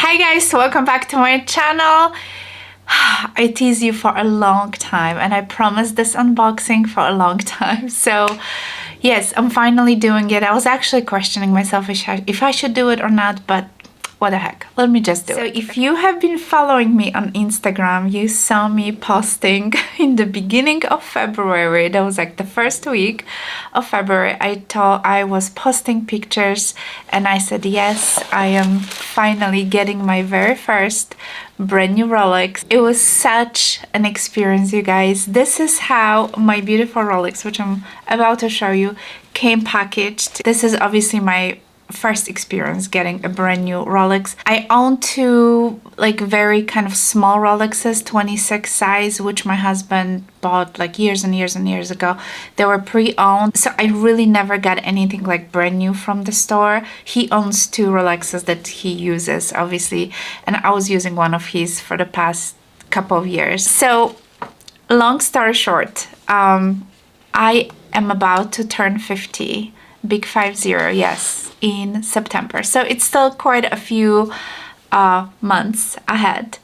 Hi guys, welcome back to my channel. I teased you for a long time and I promised this unboxing for a long time. So yes, I'm finally doing it. I was actually questioning myself if I should do it or not, but what the heck, let me just do it. So if you have been following me on Instagram, you saw me posting in the beginning of February. That was like the first week of February. I was posting pictures and I said, yes, I am finally getting my very first brand new Rolex. It was such an experience, you guys. This is how my beautiful Rolex, which I'm about to show you, came packaged. This is obviously my first experience getting a brand new Rolex. I own two like very kind of small Rolexes, 26 size, which my husband bought like years and years and years ago. They were pre-owned, so I really never got anything like brand new from the store. He owns two Rolexes that he uses, obviously, and I was using one of his for the past couple of years. So long story short, I am about to turn 50, big 50, yes, in September. So it's still quite a few months ahead.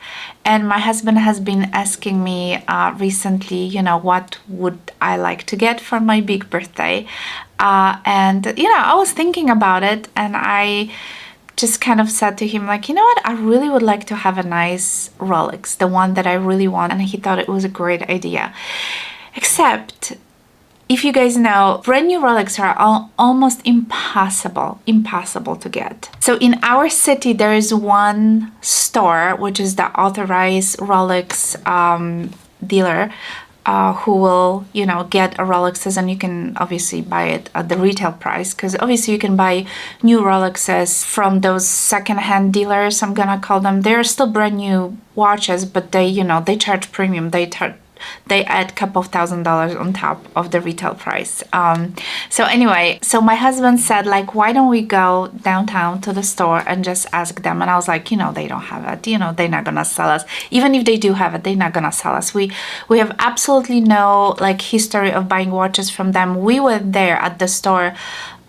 And my husband has been asking me recently, you know, what would I like to get for my big birthday? And, you know, I was thinking about it and I just kind of said to him, like, you know what, I really would like to have a nice Rolex, the one that I really want. And he thought it was a great idea. Except, if you guys know, brand new Rolex are almost impossible to get. So in our city, there is one store, which is the authorized Rolex dealer, who will, you know, get a Rolexes, and you can obviously buy it at the retail price, because obviously you can buy new Rolexes from those second-hand dealers, I'm gonna call them. They're still brand new watches, but they, you know, they charge premium. They add a couple of $1,000s on top of the retail price. So anyway, so my husband said, like, why don't we go downtown to the store and just ask them? And I was like, you know, they don't have it. You know, they're not gonna sell us. Even if they do have it, they're not gonna sell us. We have absolutely no like history of buying watches from them. We were there at the store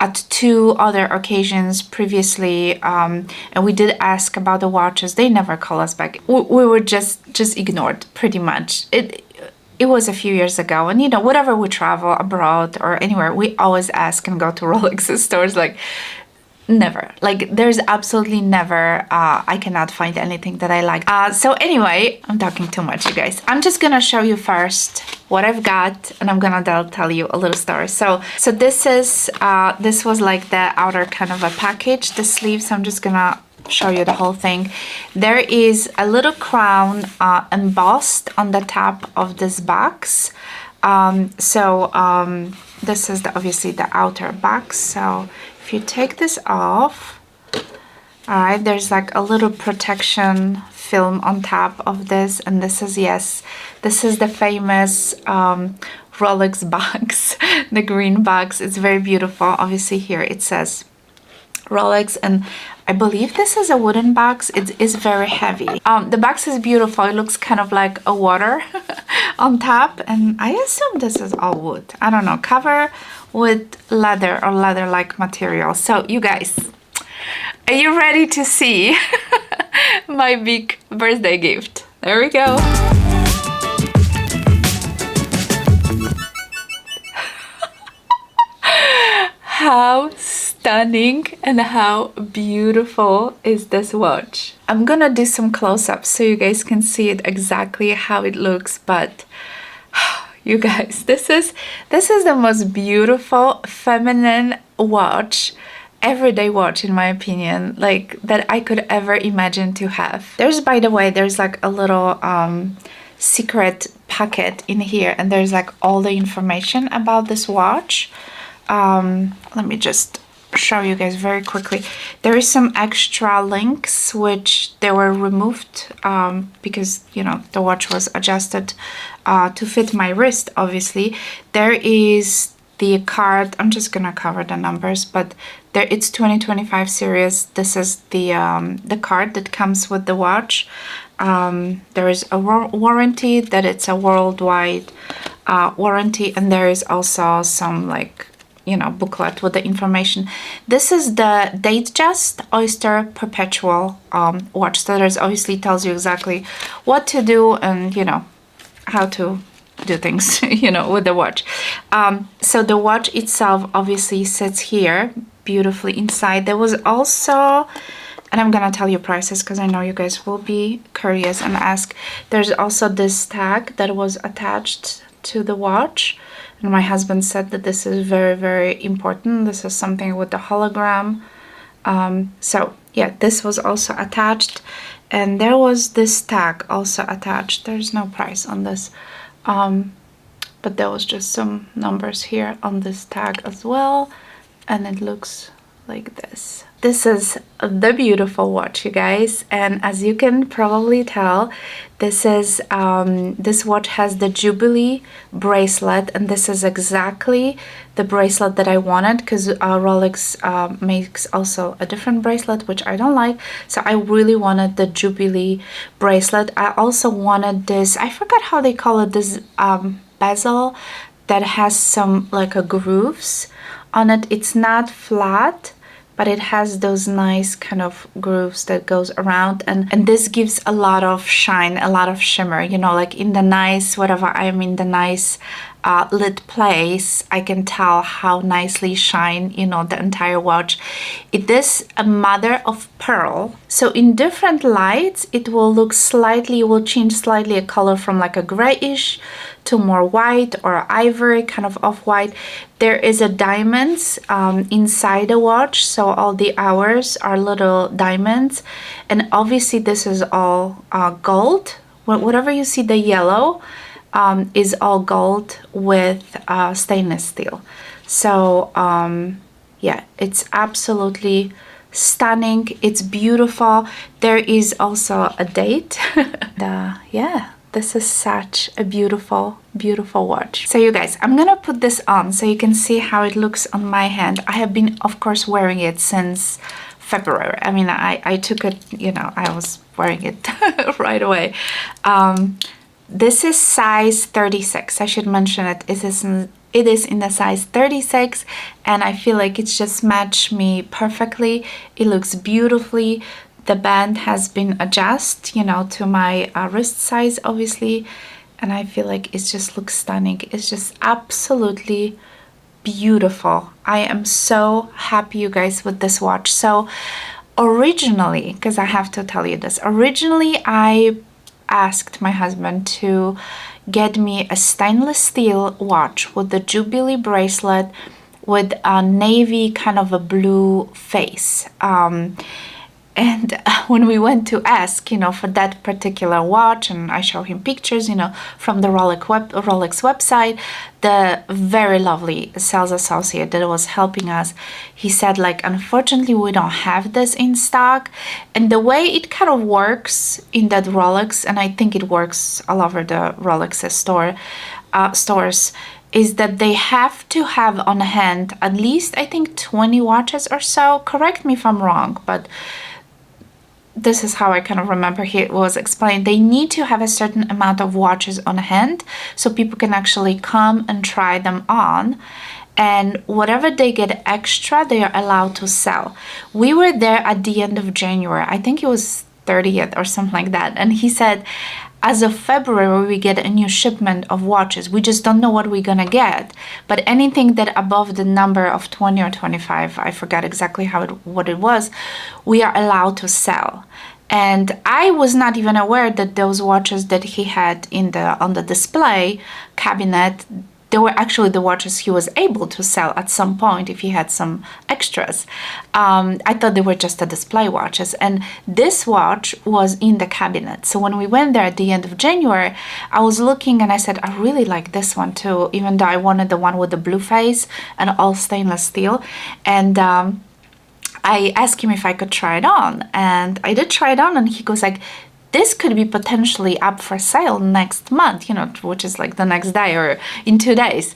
at two other occasions previously, and we did ask about the watches. They never call us back. We were just ignored, pretty much. It was a few years ago, and you know, whatever we travel abroad or anywhere, we always ask and go to Rolex stores. Like, never, like, there's absolutely never, I cannot find anything that I like. So anyway, I'm talking too much, you guys. I'm just gonna show you first what I've got, and I'm gonna tell you a little story. So this is, this was like the outer kind of a package, the sleeves. I'm just gonna show you the whole thing. There is a little crown embossed on the top of this box. This is obviously the outer box. So if you take this off, all right, there's like a little protection film on top of this, and this is, yes, this is the famous Rolex box, the green box. It's very beautiful. Obviously here it says Rolex, and I believe this is a wooden box. It is very heavy. The box is beautiful. It looks kind of like a water on top, and I assume this is all wood. I don't know, cover with leather or leather-like material. So you guys, are you ready to see my big birthday gift? There we go. How stunning and how beautiful is this watch? I'm gonna do some close-ups so you guys can see it exactly how it looks, but you guys, this is the most beautiful feminine watch, everyday watch in my opinion, like that I could ever imagine to have. There's, by the way, there's like a little secret packet in here, and there's like all the information about this watch. Let me just show you guys very quickly. There is some extra links which they were removed because, you know, the watch was adjusted to fit my wrist, obviously. There is the card. I'm just gonna cover the numbers, but there, it's 2025 series. This is the card that comes with the watch. There is a warranty, that it's a worldwide warranty, and there is also some like you know, booklet with the information. This is the Datejust Oyster Perpetual watch. So there's obviously tells you exactly what to do and, you know, how to do things, you know, with the watch. So the watch itself obviously sits here beautifully inside. There was also, and I'm gonna tell you prices because I know you guys will be curious and ask. There's also this tag that was attached to the watch, and my husband said that this is very, very important. This is something with the hologram. So yeah, this was also attached, and there was this tag also attached. There's no price on this, but there was just some numbers here on this tag as well, and it looks like this. This is the beautiful watch, you guys, and as you can probably tell, this is this watch has the Jubilee bracelet, and this is exactly the bracelet that I wanted, because Rolex makes also a different bracelet which I don't like, so I really wanted the Jubilee bracelet. I also wanted this, I forgot how they call it, this bezel that has some like a grooves on it. It's not flat, but it has those nice kind of grooves that goes around, and this gives a lot of shine, a lot of shimmer, you know, like in the nice, whatever I'm in the nice lit place, I can tell how nicely shine, you know, the entire watch. It is a mother of pearl, so in different lights it will look slightly, will change slightly a color from like a grayish to more white or ivory, kind of off-white. There is a diamonds inside the watch, so all the hours are little diamonds, and obviously this is all gold. Whatever you see the yellow is all gold with stainless steel. So yeah, it's absolutely stunning. It's beautiful. There is also a date. Yeah, this is such a beautiful, beautiful watch. So you guys, I'm gonna put this on so you can see how it looks on my hand. I have been, of course, wearing it since February. I mean, I took it, you know, I was wearing it right away. This is size 36. I should mention it. It is in the size 36, and I feel like it's just matched me perfectly. It looks beautifully. The band has been adjusted, you know, to my wrist size, obviously, and I feel like it just looks stunning. It's just absolutely beautiful. I am so happy, you guys, with this watch. So originally, because I have to tell you this, originally I asked my husband to get me a stainless steel watch with the Jubilee bracelet with a navy kind of a blue face. And when we went to ask, you know, for that particular watch, and I show him pictures, you know, from the Rolex website, the very lovely sales associate that was helping us, he said, like, unfortunately, we don't have this in stock. And the way it kind of works in that Rolex, and I think it works all over the Rolex stores, is that they have to have on hand at least, I think, 20 watches or so. Correct me if I'm wrong, but this is how I kind of remember it was explained. They need to have a certain amount of watches on hand so people can actually come and try them on, and whatever they get extra, they are allowed to sell. We were there at the end of January. I think it was 30th or something like that, and he said, as of February, we get a new shipment of watches. We just don't know what we're gonna get, but anything that above the number of 20 or 25, I forgot exactly what it was, we are allowed to sell. And I was not even aware that those watches that he had on the display cabinet, they were actually the watches he was able to sell at some point if he had some extras. I thought they were just the display watches, and this watch was in the cabinet. So when we went there at the end of January, I was looking and I said, I really like this one too, even though I wanted the one with the blue face and all stainless steel. And I asked him if I could try it on, and I did try it on, and he goes like, this could be potentially up for sale next month, you know, which is like the next day or in 2 days,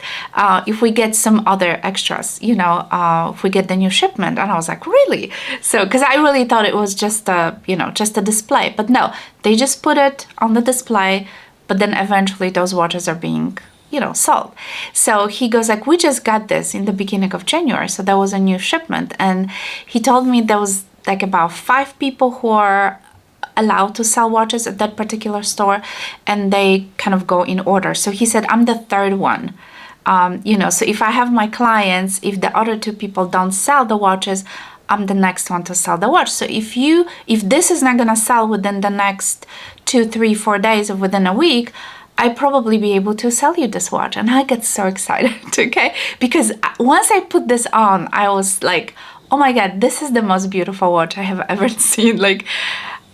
if we get some other extras, you know, if we get the new shipment. And I was like, really? So, because I really thought it was just a, you know, just a display, but no, they just put it on the display, but then eventually those watches are being sold. So he goes like, we just got this in the beginning of January, so that was a new shipment. And he told me there was like about 5 people who are allowed to sell watches at that particular store, and they kind of go in order. So he said, I'm the 3rd one. So if I have my clients, if the other 2 people don't sell the watches, I'm the next one to sell the watch. So if this is not gonna sell within the next 2, 3, 4 days or within a week, I probably be able to sell you this watch. And I get so excited, okay? Because once I put this on, I was like, oh my God, this is the most beautiful watch I have ever seen. Like,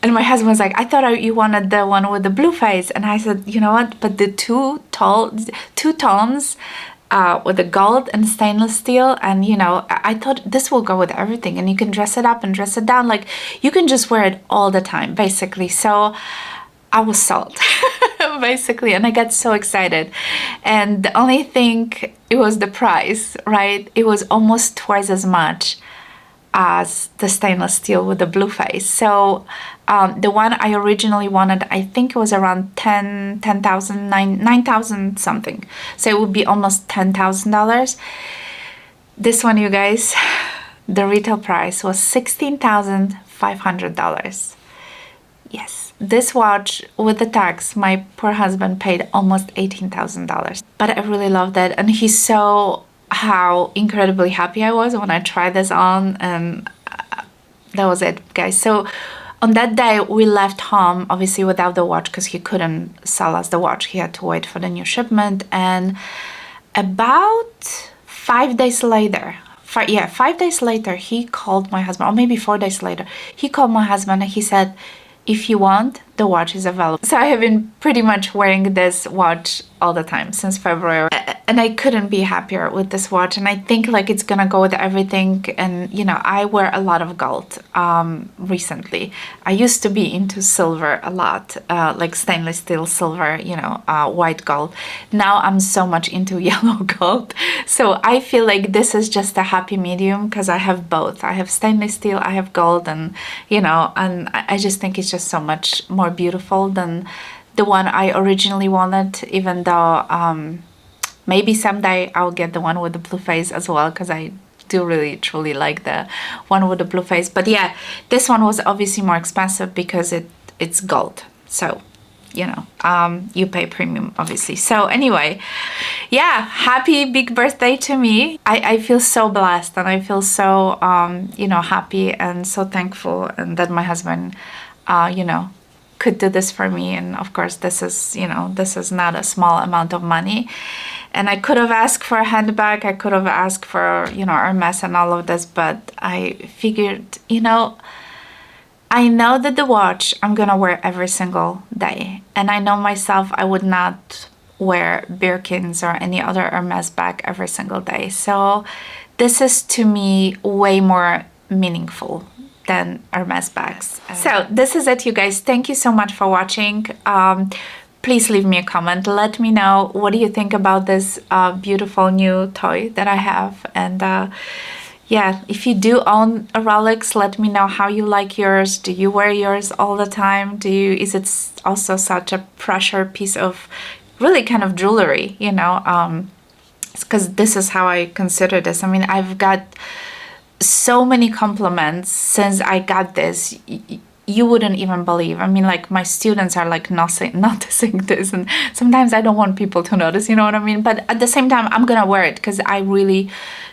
and my husband was like, I thought you wanted the one with the blue face. And I said, you know what? But the two tones with the gold and stainless steel. And, I thought this will go with everything. And you can dress it up and dress it down. Like, you can just wear it all the time, basically. So I was sold, basically. And I got so excited. And the only thing, it was the price, right? It was almost twice as much as the stainless steel with the blue face. So the one I originally wanted, I think it was around 10,000, 9,000 something. So it would be almost $10,000. This one, you guys, the retail price was $16,500. Yes, this watch with the tax, my poor husband paid almost $18,000. But I really loved it, and he saw how incredibly happy I was when I tried this on, and that was it, guys. So on that day, we left home, obviously without the watch, because he couldn't sell us the watch. He had to wait for the new shipment. And about 5 days later, 5 days later, he called my husband, or maybe 4 days later, he called my husband and he said, if you want, the watch is available. So I have been pretty much wearing this watch all the time since February. And I couldn't be happier with this watch. And I think like it's gonna go with everything. And I wear a lot of gold recently. I used to be into silver a lot, like stainless steel silver, white gold. Now I'm so much into yellow gold. So I feel like this is just a happy medium because I have both. I have stainless steel, I have gold, and and I just think it's just so much more beautiful than the one I originally wanted, even though maybe someday I'll get the one with the blue face as well, because I do really truly like the one with the blue face. But yeah, this one was obviously more expensive because it's gold, so you pay premium, obviously. So anyway, yeah, happy big birthday to me. I feel so blessed, and I feel so happy and so thankful, and that my husband could do this for me. And of course, this is not a small amount of money. And I could have asked for a handbag, I could have asked for Hermes and all of this, but I figured, I know that the watch I'm gonna wear every single day, and I know myself, I would not wear Birkins or any other Hermes bag every single day. So this is to me way more meaningful than Hermes bags. So this is it, you guys. Thank you so much for watching. Please leave me a comment. Let me know, what do you think about this beautiful new toy that I have? And yeah, if you do own a Rolex, let me know how you like yours. Do you wear yours all the time? Is it also such a pressure piece of really kind of jewelry, because this is how I consider this. I mean, I've got so many compliments since I got this. You wouldn't even believe. I mean, like, my students are like noticing this, and sometimes I don't want people to notice, you know what I mean? But at the same time, I'm gonna wear it because I really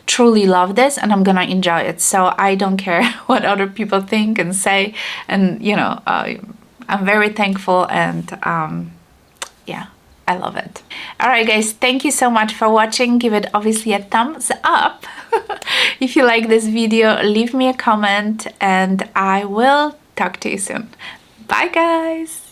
truly love this, and I'm gonna enjoy it. So I don't care what other people think and say, and I'm very thankful, and yeah, I love it. All right, guys, thank you so much for watching. Give it obviously a thumbs up. If you like this video, leave me a comment, and I will talk to you soon. Bye, guys.